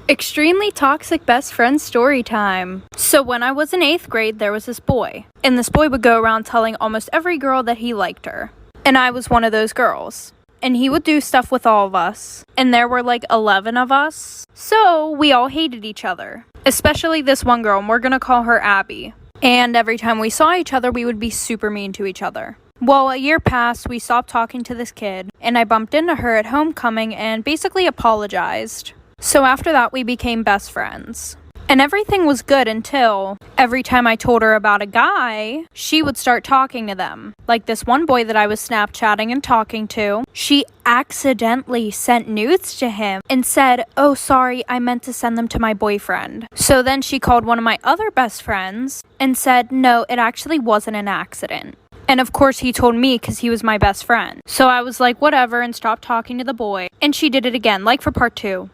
Extremely toxic best friend story time. So when I was in 8th grade, there was this boy. And this boy would go around telling almost every girl that he liked her. And I was one of those girls. And he would do stuff with all of us. And there were like 11 of us. So we all hated each other. Especially this one girl, and we're gonna call her Abby. And every time we saw each other, we would be super mean to each other. Well, a year passed, we stopped talking to this kid, and I bumped into her at homecoming and basically apologized. So after that, we became best friends. And everything was good until every time I told her about a guy, she would start talking to them. Like this one boy that I was Snapchatting and talking to, she accidentally sent nudes to him and said, "Oh, sorry, I meant to send them to my boyfriend." So then she called one of my other best friends and said, "No, it actually wasn't an accident." And of course he told me because he was my best friend. So I was like, whatever, and stopped talking to the boy. And she did it again, like for part 2.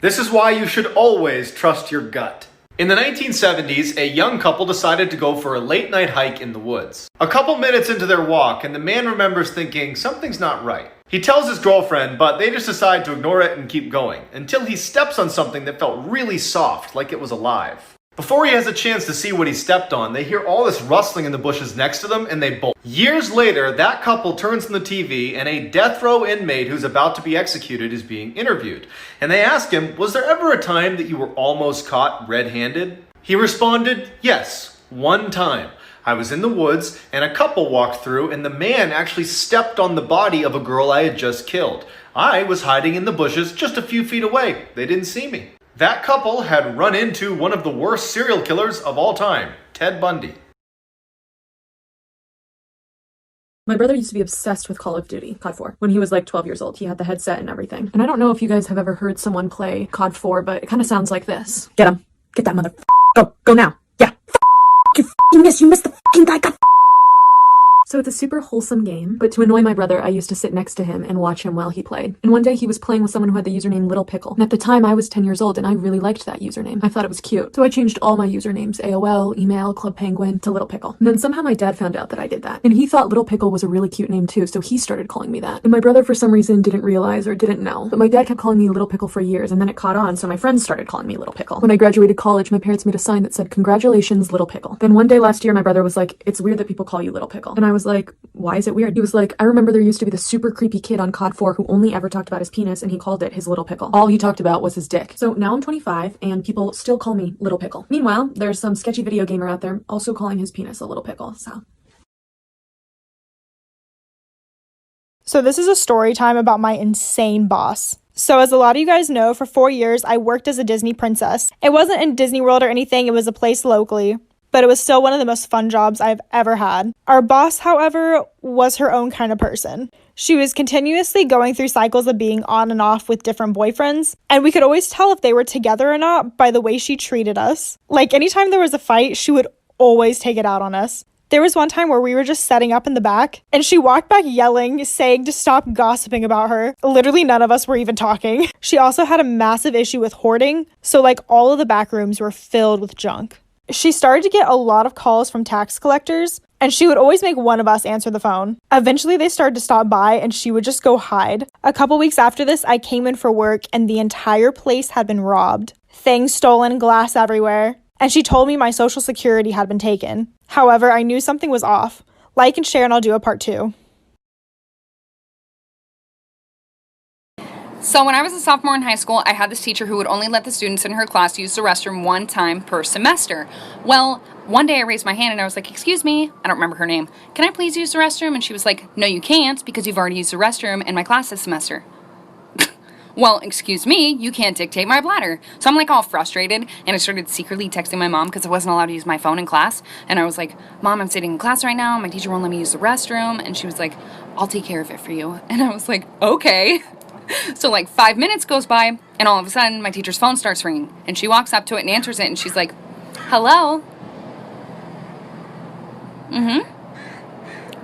This is why you should always trust your gut. In the 1970s, a young couple decided to go for a late night hike in the woods. A couple minutes into their walk, and the man remembers thinking something's not right. He tells his girlfriend, but they just decide to ignore it and keep going, until he steps on something that felt really soft, like it was alive. Before he has a chance to see what he stepped on, they hear all this rustling in the bushes next to them and they bolt. Years later, that couple turns on the TV and a death row inmate who's about to be executed is being interviewed. And they ask him, "Was there ever a time that you were almost caught red-handed?" He responded, "Yes, one time. I was in the woods and a couple walked through and the man actually stepped on the body of a girl I had just killed. I was hiding in the bushes just a few feet away. They didn't see me." That couple had run into one of the worst serial killers of all time, Ted Bundy. My brother used to be obsessed with Call of Duty, COD 4, when he was like 12 years old. He had the headset and everything. And I don't know if you guys have ever heard someone play COD 4, but it kind of sounds like this. Get him. Get that mother. Go now. Yeah. You missed the fucking guy. God. So it's a super wholesome game, but to annoy my brother, I used to sit next to him and watch him while he played. And one day he was playing with someone who had the username Little Pickle. And at the time I was 10 years old and I really liked that username. I thought it was cute. So I changed all my usernames, AOL, email, Club Penguin, to Little Pickle. And then somehow my dad found out that I did that. And he thought Little Pickle was a really cute name too, so he started calling me that. And my brother for some reason didn't realize or didn't know. But my dad kept calling me Little Pickle for years and then it caught on, so my friends started calling me Little Pickle. When I graduated college, my parents made a sign that said, "Congratulations, Little Pickle." Then one day last year, my brother was like, "It's weird that people call you Little Pickle." And I was like, "Why is it weird?" He was like, "I remember there used to be this super creepy kid on COD 4 who only ever talked about his penis and he called it his little pickle. All he talked about was his dick." So now I'm 25 and people still call me Little Pickle. Meanwhile, there's some sketchy video gamer out there also calling his penis a little pickle, So this is a story time about my insane boss. So as a lot of you guys know, for 4 years, I worked as a Disney princess. It wasn't in Disney World or anything, it was a place locally. But it was still one of the most fun jobs I've ever had. Our boss, however, was her own kind of person. She was continuously going through cycles of being on and off with different boyfriends, and we could always tell if they were together or not by the way she treated us. Like, anytime there was a fight, she would always take it out on us. There was one time where we were just setting up in the back, and she walked back yelling, saying to stop gossiping about her. Literally none of us were even talking. She also had a massive issue with hoarding, so like all of the back rooms were filled with junk. She started to get a lot of calls from tax collectors, and she would always make one of us answer the phone. Eventually, they started to stop by, and she would just go hide. A couple weeks after this, I came in for work, and the entire place had been robbed. Things stolen, glass everywhere. And she told me my social security had been taken. However, I knew something was off. Like and share, and I'll do a part 2. So when I was a sophomore in high school, I had this teacher who would only let the students in her class use the restroom one time per semester. Well, one day I raised my hand and I was like, "Excuse me," I don't remember her name, "can I please use the restroom?" And she was like, "No, you can't, because you've already used the restroom in my class this semester." Well, excuse me, you can't dictate my bladder. So I'm like all frustrated, and I started secretly texting my mom because I wasn't allowed to use my phone in class. And I was like, "Mom, I'm sitting in class right now, my teacher won't let me use the restroom." And she was like, "I'll take care of it for you." And I was like, "Okay." So like 5 minutes goes by, and all of a sudden my teacher's phone starts ringing, and she walks up to it and answers it, and she's like, "Hello?"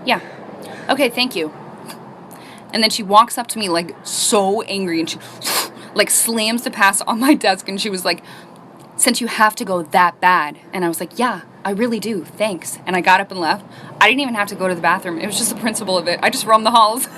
"Yeah. Okay, thank you." And then she walks up to me like so angry, and she like slams the pass on my desk, and she was like, "Since you have to go that bad." And I was like, "Yeah, I really do, thanks. And I got up and left. I didn't even have to go to the bathroom. It was just the principle of it. I just roamed the halls.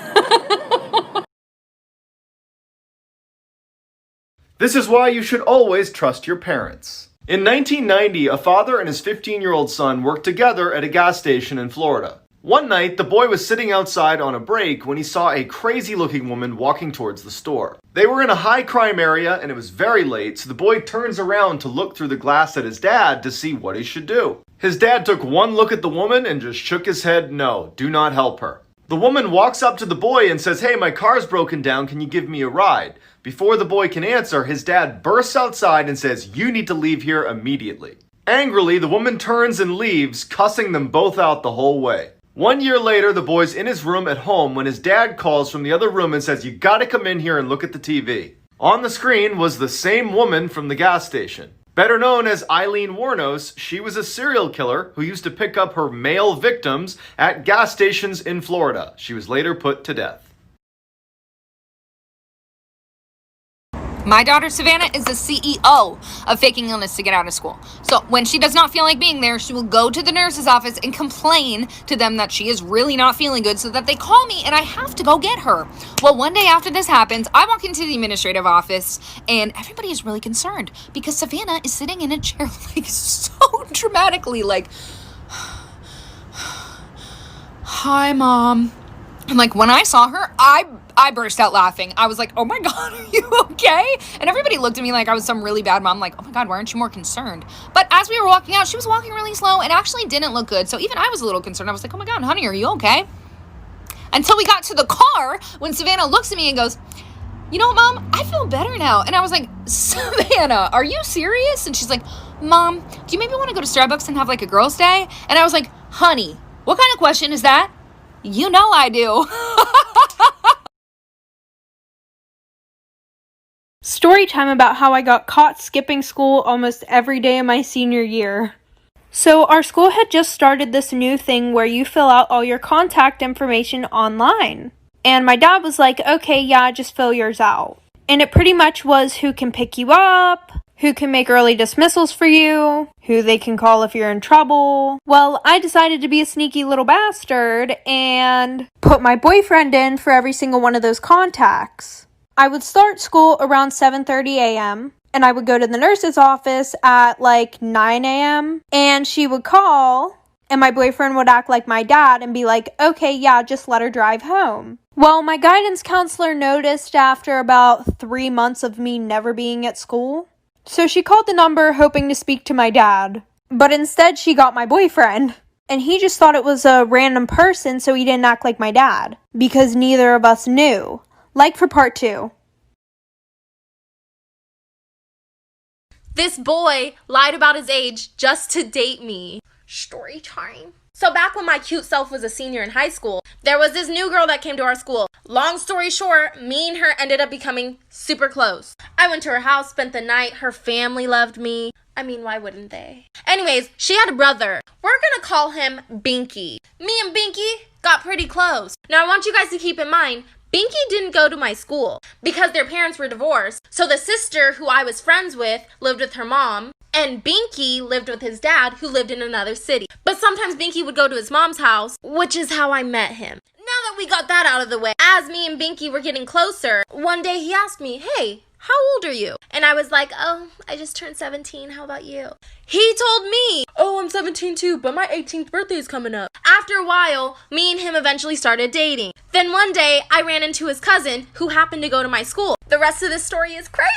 This is why you should always trust your parents. In 1990, a father and his 15-year-old son worked together at a gas station in Florida. One night, the boy was sitting outside on a break when he saw a crazy-looking woman walking towards the store. They were in a high-crime area and it was very late, so the boy turns around to look through the glass at his dad to see what he should do. His dad took one look at the woman and just shook his head, no, do not help her. The woman walks up to the boy and says, "Hey, my car's broken down, can you give me a ride?" Before the boy can answer, his dad bursts outside and says, "You need to leave here immediately." Angrily, the woman turns and leaves, cussing them both out the whole way. 1 year later, the boy's in his room at home when his dad calls from the other room and says, "You gotta come in here and look at the TV." On the screen was the same woman from the gas station. Better known as Eileen Warnos, she was a serial killer who used to pick up her male victims at gas stations in Florida. She was later put to death. My daughter Savannah is the CEO of faking illness to get out of school. So when she does not feel like being there, she will go to the nurse's office and complain to them that she is really not feeling good so that they call me and I have to go get her. Well, one day after this happens, I walk into the administrative office and everybody is really concerned because Savannah is sitting in a chair like so dramatically like, "Hi, Mom." And like when I saw her, I burst out laughing. I was like, "Oh my God, are you okay?" And everybody looked at me like I was some really bad mom. Like, "Oh my God, why aren't you more concerned?" But as we were walking out, she was walking really slow and actually didn't look good. So even I was a little concerned. I was like, "Oh my God, honey, are you okay?" Until we got to the car when Savannah looks at me and goes, "You know what, Mom? I feel better now." And I was like, "Savannah, are you serious?" And she's like, "Mom, do you maybe want to go to Starbucks and have like a girls' day?" And I was like, "Honey, what kind of question is that?" You know I do. Story time about how I got caught skipping school almost every day of my senior year. So our school had just started this new thing where you fill out all your contact information online. And my dad was like, "Okay, yeah, just fill yours out." And it pretty much was who can pick you up, who can make early dismissals for you, who they can call if you're in trouble. Well, I decided to be a sneaky little bastard and put my boyfriend in for every single one of those contacts. I would start school around 7:30 a.m. and I would go to the nurse's office at like 9 a.m. and she would call and my boyfriend would act like my dad and be like, "Okay, yeah, just let her drive home." Well, my guidance counselor noticed after about 3 months of me never being at school. So she called the number hoping to speak to my dad, but instead she got my boyfriend. And he just thought it was a random person, so he didn't act like my dad, because neither of us knew. Like for part 2. This boy lied about his age just to date me. Story time. So back when my cute self was a senior in high school, there was this new girl that came to our school. Long story short, me and her ended up becoming super close. I went to her house, spent the night. Her family loved me. I mean, why wouldn't they? Anyways, she had a brother. We're gonna call him Binky. Me and Binky got pretty close. Now I want you guys to keep in mind, Binky didn't go to my school because their parents were divorced. So the sister who I was friends with lived with her mom, and Binky lived with his dad who lived in another city. But sometimes Binky would go to his mom's house, which is how I met him. Now that we got that out of the way, as me and Binky were getting closer, one day he asked me, "Hey, how old are you?" And I was like, "Oh, I just turned 17. How about you?" He told me, "Oh, I'm 17 too, but my 18th birthday is coming up." After a while, me and him eventually started dating. Then one day, I ran into his cousin who happened to go to my school. The rest of this story is crazy.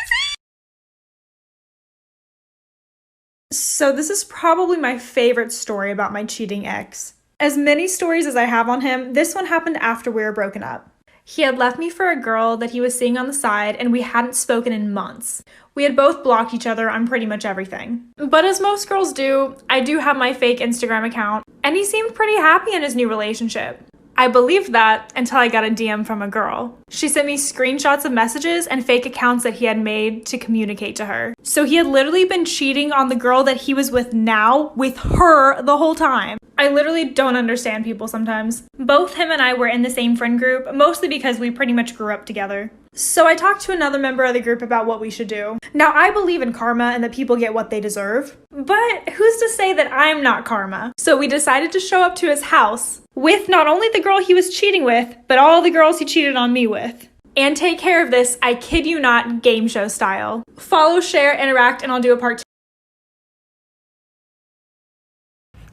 So this is probably my favorite story about my cheating ex. As many stories as I have on him, this one happened after we were broken up. He had left me for a girl that he was seeing on the side, and we hadn't spoken in months. We had both blocked each other on pretty much everything. But as most girls do, I do have my fake Instagram account, and he seemed pretty happy in his new relationship. I believed that until I got a DM from a girl. She sent me screenshots of messages and fake accounts that he had made to communicate to her. So he had literally been cheating on the girl that he was with now with her the whole time. I literally don't understand people sometimes. Both him and I were in the same friend group, mostly because we pretty much grew up together. So I talked to another member of the group about what we should do. Now, I believe in karma and that people get what they deserve, but who's to say that I'm not karma? So we decided to show up to his house with not only the girl he was cheating with, but all the girls he cheated on me with. And take care of this, I kid you not, game show style. Follow, share, interact, and I'll do a part 2.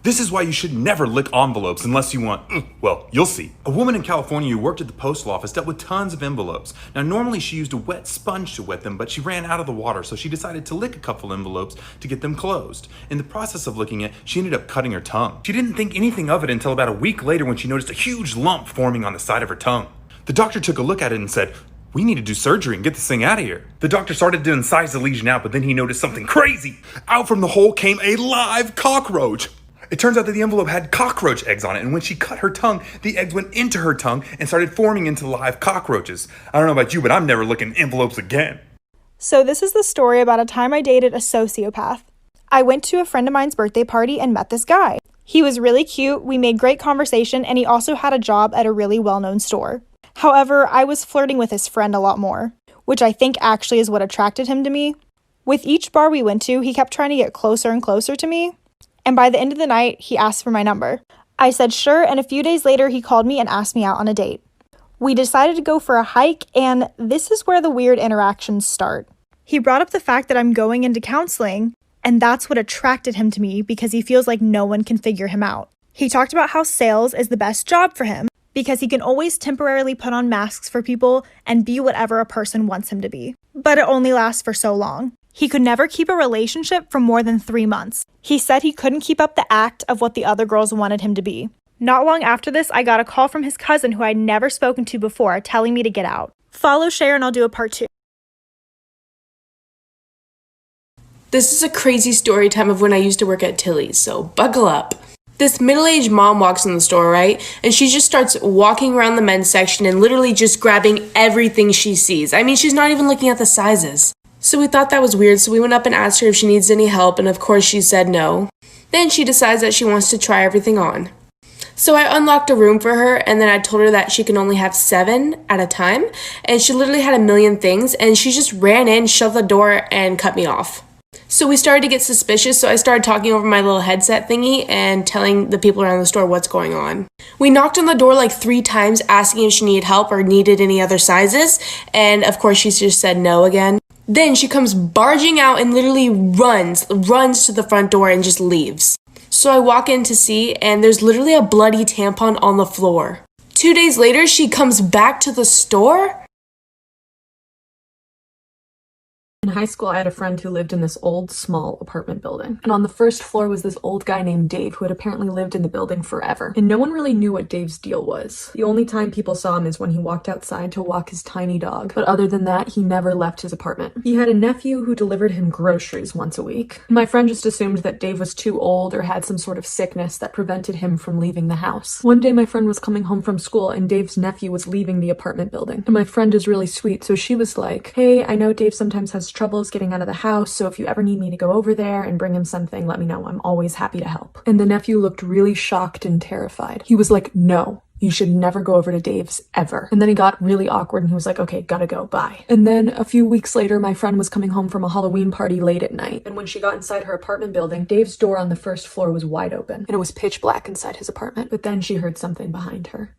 This is why you should never lick envelopes unless you want, well, you'll see. A woman in California who worked at the postal office dealt with tons of envelopes. Now, normally she used a wet sponge to wet them, but she ran out of the water, so she decided to lick a couple envelopes to get them closed. In the process of licking it, she ended up cutting her tongue. She didn't think anything of it until about a week later when she noticed a huge lump forming on the side of her tongue. The doctor took a look at it and said, "We need to do surgery and get this thing out of here." The doctor started to incise the lesion out, but then he noticed something crazy. Out from the hole came a live cockroach. It turns out that the envelope had cockroach eggs on it, and when she cut her tongue, the eggs went into her tongue and started forming into live cockroaches. I don't know about you, but I'm never licking envelopes again. So this is the story about a time I dated a sociopath. I went to a friend of mine's birthday party and met this guy. He was really cute, we made great conversation, and he also had a job at a really well-known store. However, I was flirting with his friend a lot more, which I think actually is what attracted him to me. With each bar we went to, he kept trying to get closer and closer to me. And by the end of the night, he asked for my number. I said sure, and a few days later, he called me and asked me out on a date. We decided to go for a hike, and this is where the weird interactions start. He brought up the fact that I'm going into counseling, and that's what attracted him to me because he feels like no one can figure him out. He talked about how sales is the best job for him because he can always temporarily put on masks for people and be whatever a person wants him to be. But it only lasts for so long. He could never keep a relationship for more than 3 months. He said he couldn't keep up the act of what the other girls wanted him to be. Not long after this, I got a call from his cousin who I'd never spoken to before telling me to get out. Follow, share, and I'll do a part 2. This is a crazy story time of when I used to work at Tilly's, so buckle up. This middle-aged mom walks in the store, right? And she just starts walking around the men's section and literally just grabbing everything she sees. I mean, she's not even looking at the sizes. So we thought that was weird, so we went up and asked her if she needs any help, and of course she said no. Then she decides that she wants to try everything on. So I unlocked a room for her, and then I told her that she can only have 7 at a time, and she literally had a million things, and she just ran in, shut the door, and cut me off. So we started to get suspicious, so I started talking over my little headset thingy and telling the people around the store what's going on. We knocked on the door like 3 times asking if she needed help or needed any other sizes, and of course she just said no again. Then she comes barging out and literally runs to the front door and just leaves. So I walk in to see, and there's literally a bloody tampon on the floor. 2 days later, she comes back to the store. In high school, I had a friend who lived in this old, small apartment building. And on the first floor was this old guy named Dave who had apparently lived in the building forever. And no one really knew what Dave's deal was. The only time people saw him is when he walked outside to walk his tiny dog. But other than that, he never left his apartment. He had a nephew who delivered him groceries once a week. My friend just assumed that Dave was too old or had some sort of sickness that prevented him from leaving the house. One day, my friend was coming home from school and Dave's nephew was leaving the apartment building. And my friend is really sweet, so she was like, "Hey, I know Dave sometimes has troubles getting out of the house, so if you ever need me to go over there and bring him something, let me know. I'm always happy to help." And the nephew looked really shocked and terrified. He was like, "No, you should never go over to Dave's ever." And then he got really awkward and he was like, "Okay, gotta go, bye." And then a few weeks later, my friend was coming home from a Halloween party late at night. And when she got inside her apartment building, Dave's door on the first floor was wide open and it was pitch black inside his apartment. But then she heard something behind her.